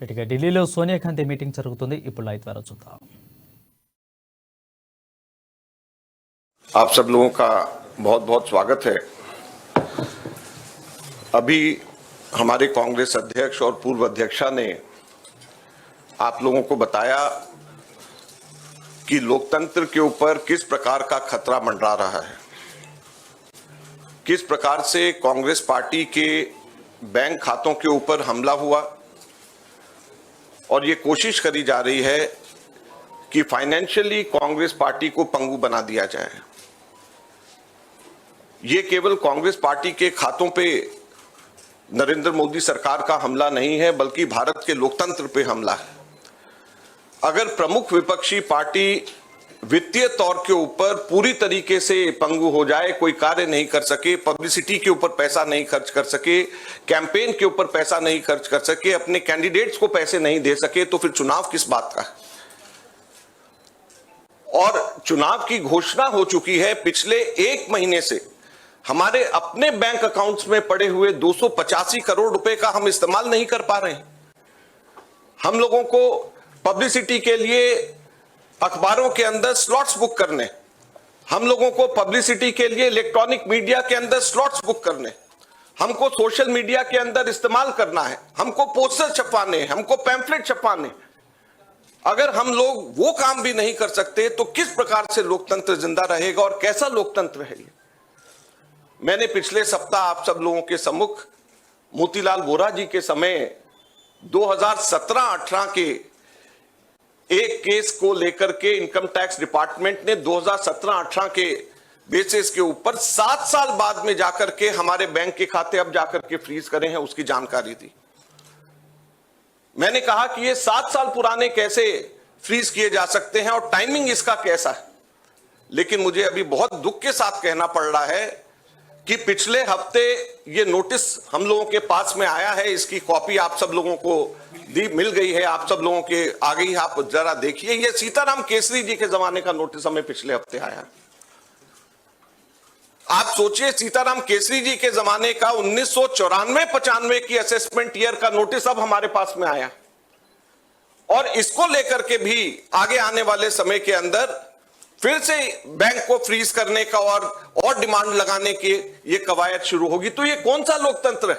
ఇటుగా ఢిల్లీలో సోనియా గాంధీ మీటింగ్ జరుగుతుంది. ఇప్పుడు లైవ్ ద్వారా చూద్దాం. आप सब लोगों का बहुत बहुत स्वागत है। अभी हमारे कांग्रेस अध्यक्ष और पूर्व अध्यक्षा ने आप लोगों को बताया कि लोकतंत्र के ऊपर किस प्रकार का खतरा मंडरा रहा है, किस प्रकार से कांग्रेस पार्टी के बैंक खातों के ऊपर हमला हुआ और ये कोशिश करी जा रही है कि फाइनेंशियली कांग्रेस पार्टी को पंगु बना दिया जाए। ये केवल कांग्रेस पार्टी के खातों पे नरेंद्र मोदी सरकार का हमला नहीं है, बल्कि भारत के लोकतंत्र पे हमला है। अगर प्रमुख विपक्षी पार्टी वित्तीय तौर के ऊपर पूरी तरीके से पंगु हो जाए, कोई कार्य नहीं कर सके, पब्लिसिटी के ऊपर पैसा नहीं खर्च कर सके, कैंपेन के ऊपर पैसा नहीं खर्च कर सके, अपने कैंडिडेट्स को पैसे नहीं दे सके, तो फिर चुनाव किस बात का है। और चुनाव की घोषणा हो चुकी है। पिछले एक महीने से हमारे अपने बैंक अकाउंट्स में पड़े हुए 285 करोड़ रुपए का हम इस्तेमाल नहीं कर पा रहे हैं। हम लोगों को पब्लिसिटी के लिए अखबारों के अंदर स्लॉट्स बुक करने, हम लोगों को पब्लिसिटी के लिए इलेक्ट्रॉनिक मीडिया के अंदर स्लॉट्स बुक करने, हमको सोशल मीडिया के अंदर इस्तेमाल करना है, हमको पोस्टर छपवाने, हमको पैम्फलेट छपवाने। अगर हम लोग वो काम भी नहीं कर सकते तो किस प्रकार से लोकतंत्र जिंदा रहेगा और कैसा लोकतंत्र है ये। मैंने पिछले सप्ताह आप सब लोगों के सम्मुख मोतीलाल वोरा जी के समय 2017-18 के एक केस को लेकर के इनकम टैक्स डिपार्टमेंट ने 2017-18 के बेसिस के ऊपर 7 साल बाद में जाकर के हमारे बैंक के खाते अब जाकर के फ्रीज करे हैं, उसकी जानकारी दी। मैंने कहा कि ये 7 साल पुराने कैसे फ्रीज किए जा सकते हैं और टाइमिंग इसका कैसा है। लेकिन मुझे अभी बहुत दुख के साथ कहना पड़ रहा है कि पिछले हफ्ते ये नोटिस हम लोगों के पास में आया है, इसकी कॉपी आप सब लोगों को मिल गई है, आप सब लोगों के आ गई है, आप जरा देखिए। ये सीताराम केसरी जी के जमाने का नोटिस हमें पिछले हफ्ते आया। आप सोचिए, सीताराम केसरी जी के जमाने का 1994-95 की असेसमेंट ईयर का नोटिस अब हमारे पास में आया और इसको लेकर के भी आगे आने वाले समय के अंदर फिर से बैंक को फ्रीज करने का और डिमांड लगाने की ये कवायद शुरू होगी। तो ये कौन सा लोकतंत्र है।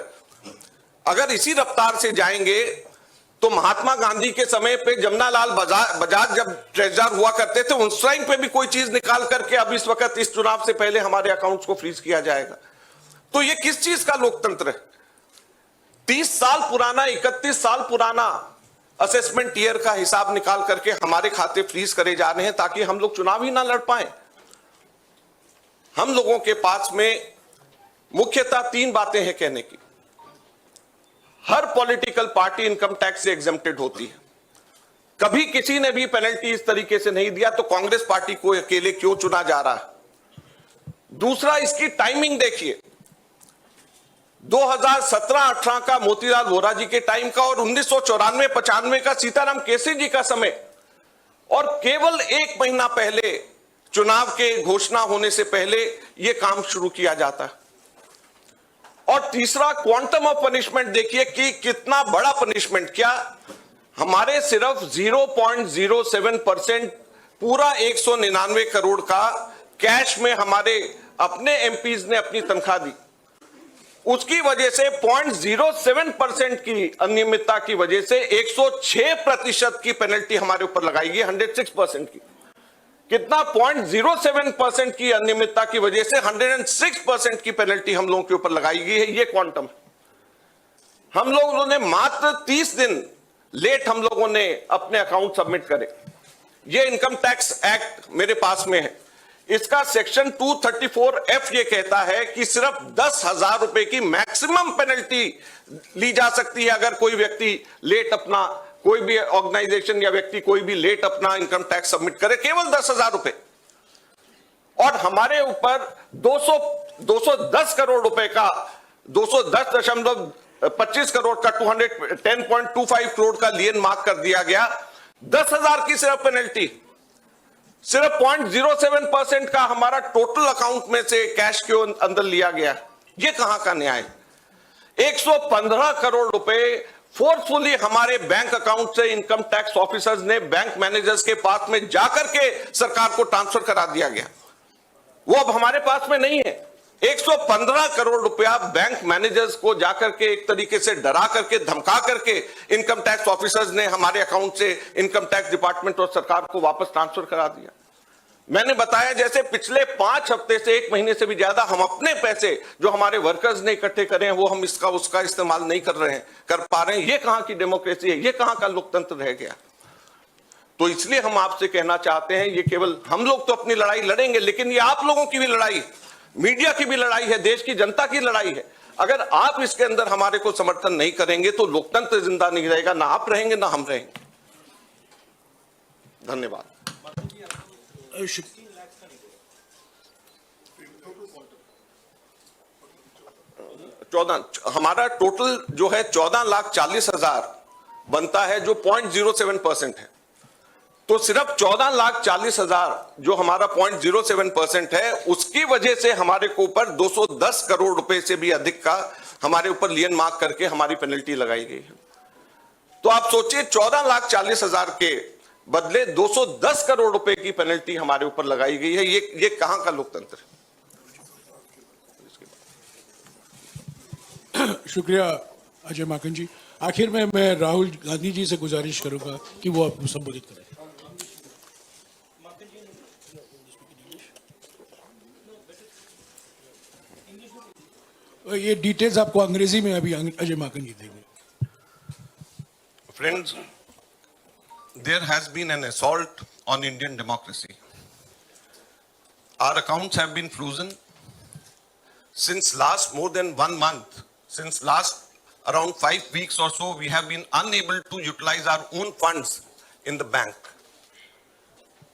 अगर इसी रफ्तार से जाएंगे तो महात्मा गांधी के समय पे जमनालाल बजाज जब ट्रेजरर हुआ करते थे, उस टाइम पे भी कोई चीज निकाल करके अब इस वक्त इस चुनाव से पहले हमारे अकाउंट्स को फ्रीज किया जाएगा। तो ये किस चीज का लोकतंत्र है। 30 साल पुराना, 31 साल पुराना असेसमेंट ईयर का हिसाब निकाल करके हमारे खाते फ्रीज करे जा रहे हैं ताकि हम लोग चुनाव ही ना लड़ पाए। हम लोगों के पास में मुख्यतः 3 बातें हैं कहने की। हर पॉलिटिकल पार्टी इनकम टैक्स से एग्जेम्प्टेड होती है। कभी किसी ने भी पेनल्टी इस तरीके से नहीं दिया, तो कांग्रेस पार्टी को अकेले क्यों चुना जा रहा है। दूसरा, इसकी टाइमिंग देखिए। 2017-18 का मोतीलाल वोरा जी के टाइम का और 1994-95 का सीताराम केसरी जी का समय, और केवल 1 महीना पहले चुनाव के घोषणा होने से पहले यह काम शुरू किया जाता है। और तीसरा, क्वांटम ऑफ पनिशमेंट देखिए कि कितना बड़ा पनिशमेंट। क्या हमारे सिर्फ 0.07% पूरा 199 करोड़ का कैश में हमारे अपने एमपीज ने अपनी तनख्वाह दी, उसकी वजह से 0.07% की अनियमितता की वजह से 106% की पेनल्टी हमारे ऊपर लगाई गई। 106% की कितना, 0.07% की अनियमितता की वजह से 106% की पेनल्टी हम लोगों के ऊपर लगाई गई है। ये क्वांटम। हम लोगों ने मात्र 30 दिन लेट हम लोगों ने अपने अकाउंट सबमिट करे। ये इनकम टैक्स एक्ट मेरे पास में है, इसका सेक्शन 234F ये कहता है कि सिर्फ 10,000 रुपए की मैक्सिमम पेनल्टी ली जा सकती है अगर कोई व्यक्ति लेट अपना, कोई भी ऑर्गेनाइजेशन या व्यक्ति कोई भी लेट अपना इनकम टैक्स सबमिट करे, केवल 10,000 रुपए। और हमारे ऊपर 210 करोड़ रुपए का, 210.25 करोड़ का 210.25 करोड़ का लियन मार्क कर दिया गया। 10,000 की सिर्फ पेनल्टी, सिर्फ 0.07% का हमारा टोटल अकाउंट में से कैश के अंदर लिया गया। ये कहां का न्याय। 115 करोड़ रुपए फोर्सफुली हमारे बैंक अकाउंट से इनकम टैक्स ऑफिसर्स ने बैंक मैनेजर्स के पास में जाकर के सरकार को ट्रांसफर करा दिया गया। वो अब हमारे पास में नहीं है। 115 करोड़ रुपया बैंक मैनेजर्स को जाकर के एक तरीके से डरा करके धमका करके इनकम टैक्स ऑफिसर्स ने हमारे अकाउंट से इनकम टैक्स डिपार्टमेंट और सरकार को वापस ट्रांसफर करा दिया। मैंने बताया जैसे पिछले 5 हफ्ते से 1 महीने से भी ज्यादा हम अपने पैसे जो हमारे वर्कर्स ने इकट्ठे करे हैं वो हम इसका उसका इस्तेमाल नहीं कर पा रहे हैं। ये कहां की डेमोक्रेसी है, ये कहां का लोकतंत्र रह गया। तो इसलिए हम आपसे कहना चाहते हैं, ये केवल हम लोग तो अपनी लड़ाई लड़ेंगे, लेकिन ये आप लोगों की भी लड़ाई, मीडिया की भी लड़ाई है, देश की जनता की लड़ाई है। अगर आप इसके अंदर हमारे को समर्थन नहीं करेंगे तो लोकतंत्र जिंदा नहीं रहेगा, ना आप रहेंगे ना हम रहेंगे। धन्यवाद। हमारा टोटल जो है 14,40,000 बनता है, जो 0.07% है। तो सिर्फ 14,40,000 जो हमारा 0.07% है, उसकी वजह से हमारे को ऊपर 210 करोड़ रुपए से भी अधिक का हमारे ऊपर लियन मार्क करके हमारी पेनल्टी लगाई गई है। तो आप सोचिए 14,40,000 के बदले 210 करोड़ रुपए की पेनल्टी हमारे ऊपर लगाई गई है। ये कहां का लोकतंत्र है? शुक्रिया अजय माकन जी। आखिर में मैं राहुल गांधी जी से गुजारिश करूंगा कि वो आपको संबोधित करें। ये डिटेल्स आपको अंग्रेजी में अभी अजय माकन जी देंगे। Friends, there has been an assault on Indian democracy. Our accounts have been frozen since last more than 1 month. Since last around 5 weeks or so, we have been unable to utilize our own funds in the bank.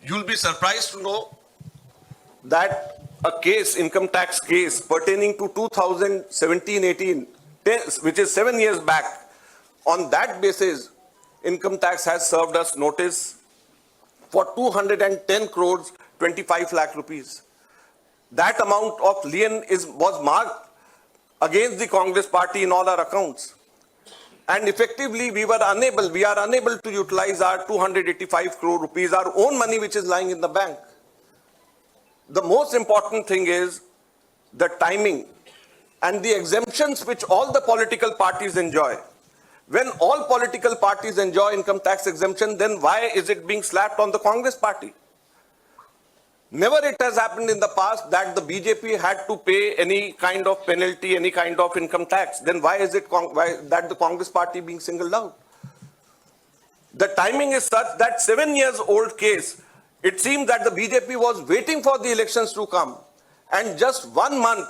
You'll be surprised to know that a case, income tax case pertaining to 2017-18, which is 7 years back, on that basis, income tax has served us notice for 210 crores, 25 lakh rupees. That amount of lien was marked against the Congress party in all our accounts. And effectively, we are unable to utilize our 285 crore rupees, our own money which is lying in the bank. The most important thing is the timing and the exemptions which all the political parties enjoy. When all political parties enjoy income tax exemption, then why is it being slapped on the Congress party? Never it has happened in the past that the BJP had to pay any kind of penalty, any kind of income tax. Then why is it that the Congress party being singled out? The timing is such that 7 years old case, it seems that the BJP was waiting for the elections to come. And just 1 month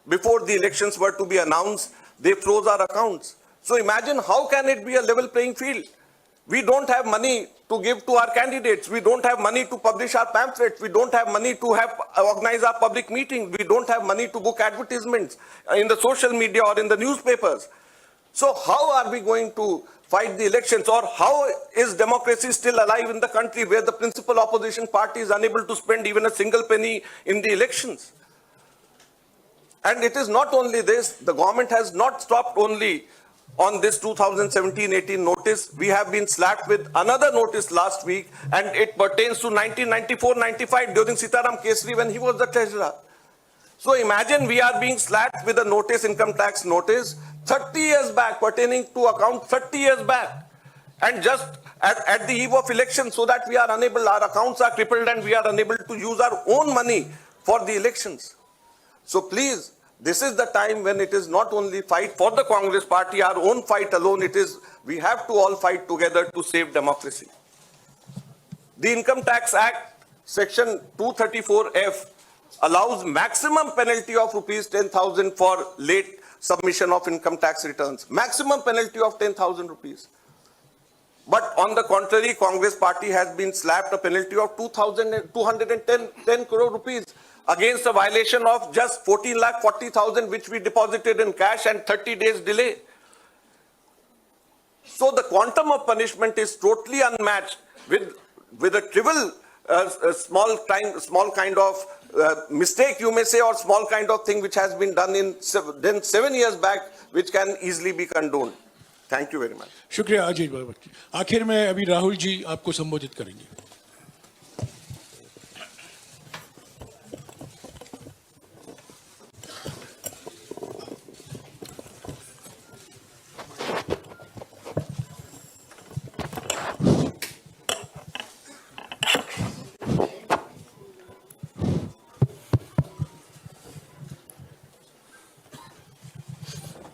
before the elections were to be announced, they froze our accounts. So imagine how can it be a level playing field? We don't have money to give to our candidates. We don't have money to publish our pamphlets. We don't have money to organize our public meetings. We don't have money to book advertisements in the social media or in the newspapers. So how are we going to fight the elections, or how is democracy still alive in the country where the principal opposition party is unable to spend even a single penny in the elections? And it is not only this, the government has not stopped only on this 2017-18 notice. We have been slapped with another notice last week, and it pertains to 1994-95 during Sitaram Kesri when he was the treasurer. So imagine we are being slapped with a notice, income tax notice, 30 years back, pertaining to account 30 years back. And just at the eve of election, so that we are unable, our accounts are crippled and we are unable to use our own money for the elections. So please, this is the time when it is not only fight for the Congress party, our own fight alone, it is, we have to all fight together to save democracy. The Income Tax Act, section 234F, allows maximum penalty of rupees 10,000 for late submission of income tax returns. Maximum penalty of 10,000 rupees. But on the contrary, Congress party has been slapped a penalty of 210 crore rupees against a violation of just 14,40,000 which we deposited in cash and 30 days delay. So the quantum of punishment is totally unmatched with a trivial small kind of mistake, you may say, or small kind of thing which has been done in 7 years back, which can easily be condoned. Thank you very much. शुक्रिया अजय बाबा। आखिर में अभी राहुल जी आपको संबोधित करेंगे।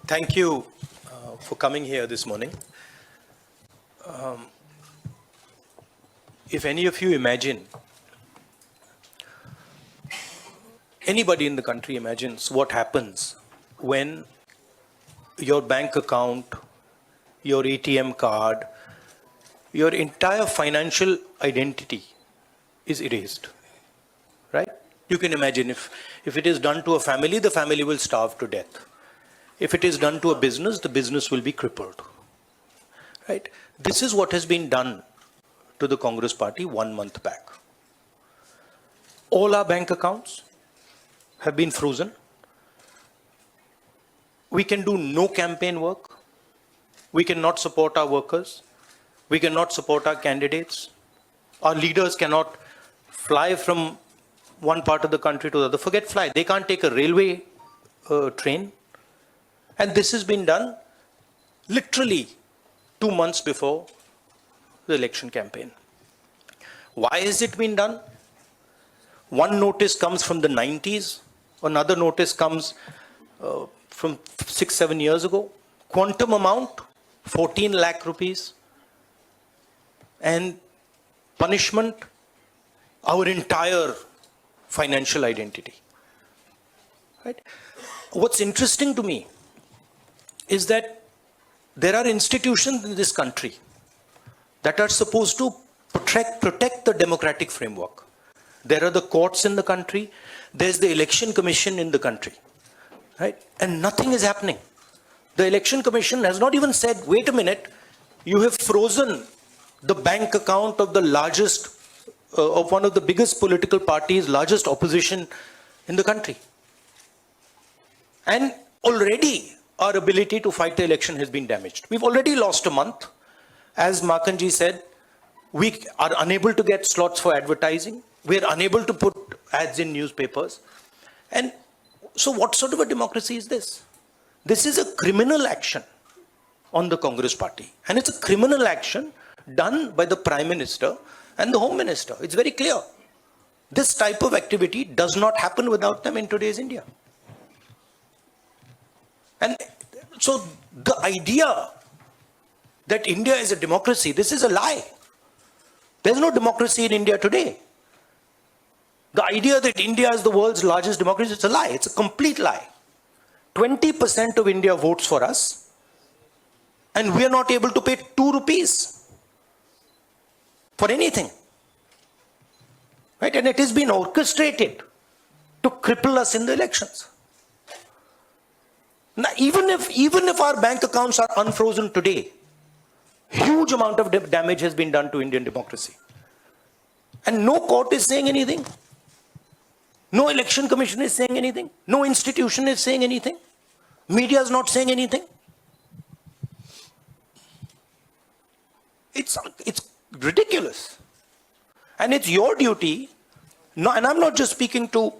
Thank you for coming here this morning. If any of you imagine, anybody in the country imagines what happens when your bank account, your ATM card, your entire financial identity is erased, right? You can imagine if it is done to a family, the family will starve to death. If it is done to a business, the business will be crippled. Right? This is what has been done to the Congress party 1 month back. All our bank accounts have been frozen. We can do no campaign work. We cannot support our workers. We cannot support our candidates. Our leaders cannot fly from one part of the country to the other. Forget fly. They can't take a railway train. And this has been done literally 2 months before the election campaign. Why has it been done? One notice comes from the 90s, another notice comes from 6-7 years ago. Quantum amount, 14 lakh rupees. And punishment, our entire financial identity. Right? What's interesting to me is that there are institutions in this country that are supposed to protect the democratic framework. There are the courts in the country, there's the election commission in the country, right? And nothing is happening. The election commission has not even said, wait a minute, you have frozen the bank account of the largest, of one of the biggest political parties, largest opposition in the country. And already our ability to fight the election has been damaged. We've already lost a month. As Makanji said, we are unable to get slots for advertising. We are unable to put ads in newspapers. And so what sort of a democracy is this? This is a criminal action on the Congress party. And it's a criminal action done by the Prime Minister and the Home Minister. It's very clear. This type of activity does not happen without them in today's India. And so the idea that India is a democracy, this is a lie. There's no democracy in India today. The idea that India is the world's largest democracy, it's a lie. It's a complete lie. 20% of India votes for us, and we are not able to pay 2 rupees for anything. Right? And it has been orchestrated to cripple us in the elections. Now, even if our bank accounts are unfrozen today, huge amount of damage has been done to Indian democracy. And no court is saying anything. No election commission is saying anything. No institution is saying anything. Media is not saying anything. It's ridiculous. And it's your duty, no, and I'm not just speaking to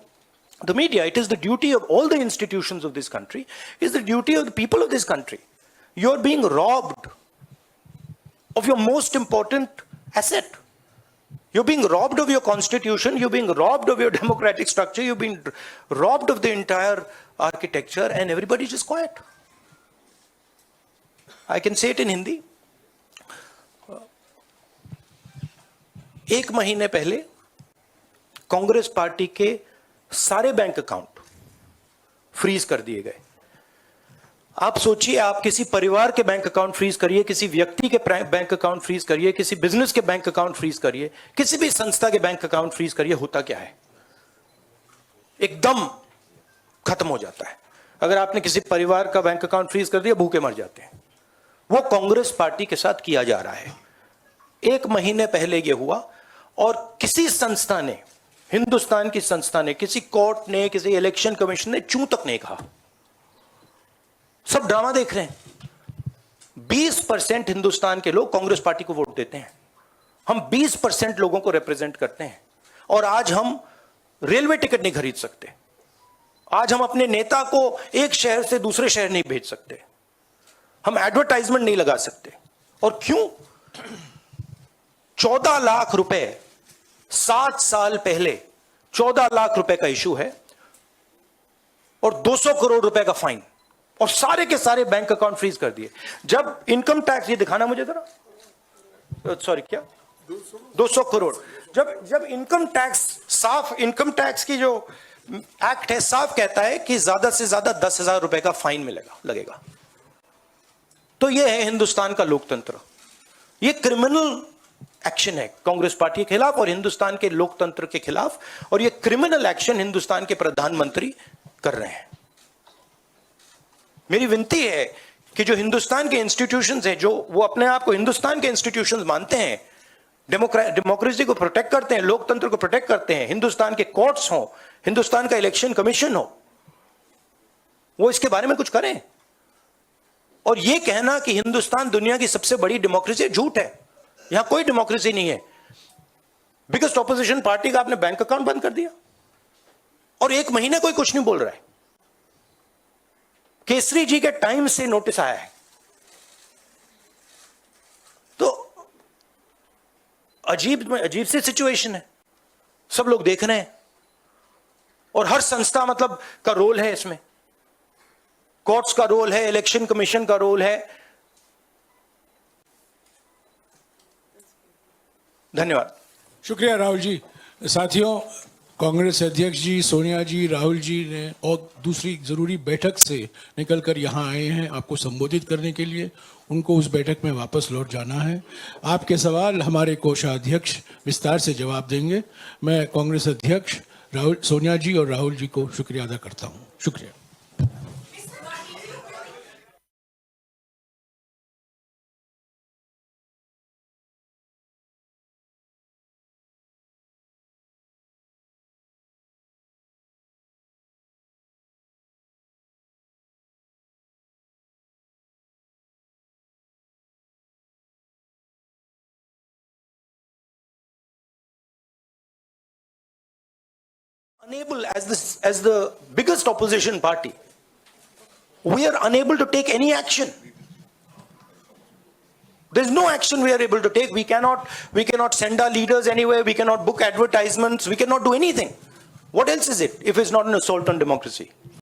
the media, it is the duty of all the institutions of this country, it's the duty of the people of this country. You're being robbed of your most important asset. You're being robbed of your constitution, you're being robbed of your democratic structure, you're being robbed of the entire architecture, and everybody's just quiet. I can say it in Hindi. 1 महीने पहले Congress party के सारे bank account freeze कर दिए गए. आप सोचिए, आप किसी परिवार के बैंक अकाउंट फ्रीज करिए, किसी व्यक्ति के बैंक अकाउंट फ्रीज करिए, किसी बिजनेस के बैंक अकाउंट फ्रीज करिए, किसी भी संस्था के बैंक अकाउंट फ्रीज करिए, होता क्या है? एकदम खत्म हो जाता है. अगर आपने किसी परिवार का बैंक अकाउंट फ्रीज कर दिया, भूखे मर जाते हैं. वो कांग्रेस पार्टी के साथ किया जा रहा है. 1 महीने पहले ये हुआ, और किसी संस्था ने, हिंदुस्तान की संस्था ने, किसी कोर्ट ने, किसी इलेक्शन कमीशन ने चूं तक नहीं कहा. सब ड्रामा देख रहे हैं. 20% हिंदुस्तान के लोग कांग्रेस पार्टी को वोट देते हैं। हम 20% लोगों को रिप्रेजेंट करते हैं। और आज हम रेलवे टिकट नहीं खरीद सकते। आज हम अपने नेता को एक शहर से दूसरे शहर नहीं भेज सकते। हम एडवर्टाइजमेंट नहीं लगा सकते। और क्यों? 14 लाख रुपए 7 साल पहले 14 लाख रुपए का इशू है और 200 करोड़ रुपए का फाइन, और सारे के सारे बैंक अकाउंट फ्रीज कर दिए। जब इनकम टैक्स, ये दिखाना मुझे जरा, सॉरी क्या 200 करोड़, जब इनकम टैक्स, साफ इनकम टैक्स की जो एक्ट है साफ कहता है कि ज्यादा से ज्यादा 10,000 रुपए का फाइन लगेगा। तो यह है हिंदुस्तान का लोकतंत्र। यह क्रिमिनल एक्शन है कांग्रेस पार्टी के खिलाफ और हिंदुस्तान के लोकतंत्र के खिलाफ, और यह क्रिमिनल एक्शन हिंदुस्तान के प्रधानमंत्री कर रहे हैं। मेरी विनती है कि जो हिंदुस्तान के इंस्टीट्यूशंस हैं, जो वो अपने आप को हिंदुस्तान के इंस्टीट्यूशंस मानते हैं, डेमोक्रेसी को प्रोटेक्ट करते हैं, लोकतंत्र को प्रोटेक्ट करते हैं, हिंदुस्तान के कोर्ट्स हो, हिंदुस्तान का इलेक्शन कमीशन हो, वो इसके बारे में कुछ करें। और ये कहना कि हिंदुस्तान दुनिया की सबसे बड़ी डेमोक्रेसी, झूठ है। यहां कोई डेमोक्रेसी नहीं है। बिगेस्ट ऑपोजिशन पार्टी का आपने बैंक अकाउंट बंद कर दिया और 1 महीने कोई कुछ नहीं बोल रहा है। केसरी जी के टाइम से नोटिस आया है। तो अजीब सी सिचुएशन है। सब लोग देख रहे हैं और हर संस्था मतलब का रोल है इसमें। कोर्ट्स का रोल है, इलेक्शन कमीशन का रोल है। धन्यवाद। शुक्रिया राहुल जी। साथियों, कांग्रेस अध्यक्ष जी, सोनिया जी, राहुल जी ने और दूसरी जरूरी बैठक से निकलकर यहाँ आए हैं आपको संबोधित करने के लिए। उनको उस बैठक में वापस लौट जाना है। आपके सवाल हमारे कोषाध्यक्ष विस्तार से जवाब देंगे। मैं कांग्रेस अध्यक्ष सोनिया जी और राहुल जी को शुक्रिया अदा करता हूँ। शुक्रिया। Unable, as the biggest opposition party, we are unable to take any action. There's no action we are able to take. We cannot send our leaders anywhere. We cannot book advertisements. We cannot do anything. What else is it if it's not an assault on democracy?